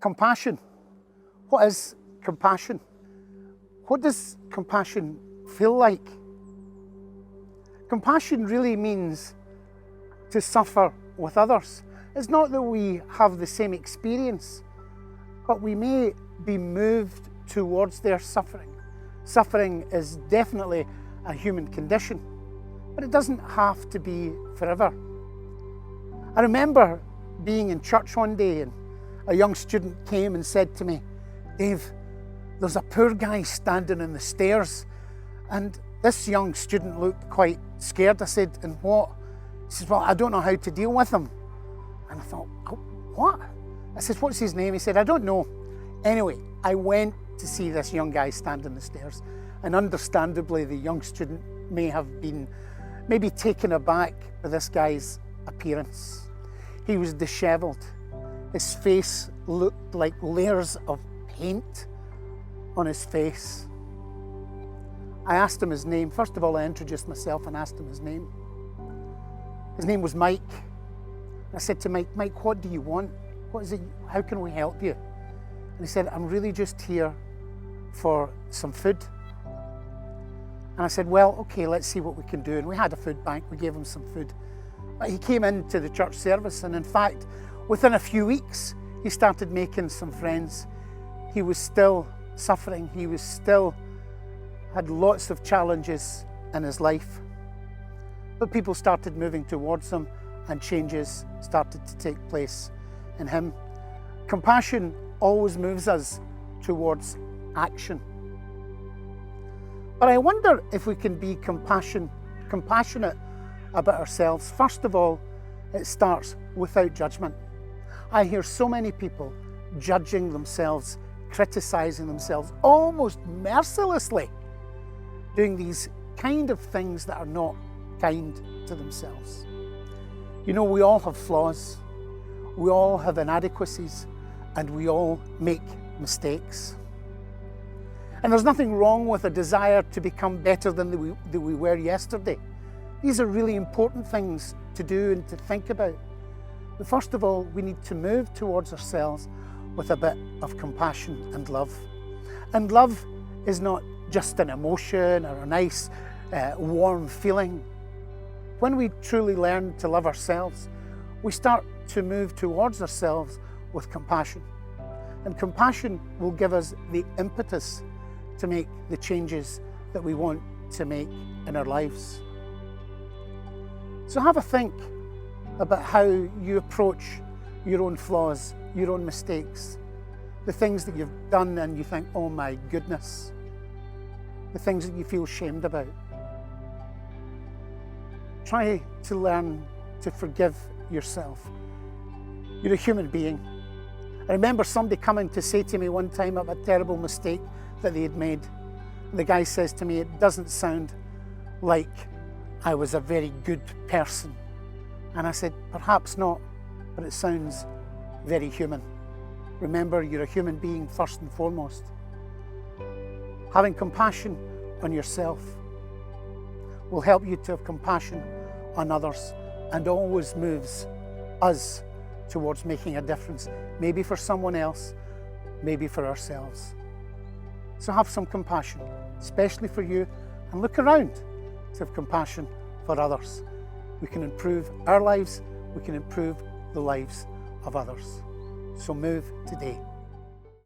Compassion. What is compassion? What does compassion feel like? Compassion really means to suffer with others. It's not that we have the same experience, but we may be moved towards their suffering. Suffering is definitely a human condition, but it doesn't have to be forever. I remember being in church one day and a young student came and said to me, "Dave, there's a poor guy standing in the stairs." And this young student looked quite scared. I said, "And what?" He says, "Well, I don't know how to deal with him." And I thought, "Oh, what?" I said, "What's his name?" He said, "I don't know." Anyway, I went to see this young guy standing in the stairs, and understandably the young student may have been maybe taken aback by this guy's appearance. He was dishevelled. His face looked like layers of paint on his face. I asked him his name. First of all, I introduced myself and asked him his name. His name was Mike. I said to Mike, "Mike, what do you want? What is it? How can we help you?" And he said, "I'm really just here for some food." And I said, "Well, okay, let's see what we can do." And we had a food bank. We gave him some food. But he came into the church service, and in fact, within a few weeks, he started making some friends. He was still suffering. He was still had lots of challenges in his life. But people started moving towards him and changes started to take place in him. Compassion always moves us towards action. But I wonder if we can be compassionate about ourselves. First of all, it starts without judgment. I hear so many people judging themselves, criticizing themselves, almost mercilessly, doing these kind of things that are not kind to themselves. You know, we all have flaws, we all have inadequacies, and we all make mistakes. And there's nothing wrong with a desire to become better than we were yesterday. These are really important things to do and to think about. But first of all, we need to move towards ourselves with a bit of compassion and love. And love is not just an emotion or a nice, warm feeling. When we truly learn to love ourselves, we start to move towards ourselves with compassion. And compassion will give us the impetus to make the changes that we want to make in our lives. So have a think about how you approach your own flaws, your own mistakes, the things that you've done and you think, "Oh my goodness," the things that you feel shamed about. Try to learn to forgive yourself. You're a human being. I remember somebody coming to say to me one time of a terrible mistake that they had made. And the guy says to me, "It doesn't sound like I was a very good person." And I said, "Perhaps not, but it sounds very human." Remember, you're a human being first and foremost. Having compassion on yourself will help you to have compassion on others and always moves us towards making a difference, maybe for someone else, maybe for ourselves. So have some compassion, especially for you, and look around to have compassion for others. We can improve our lives, we can improve the lives of others. So move today.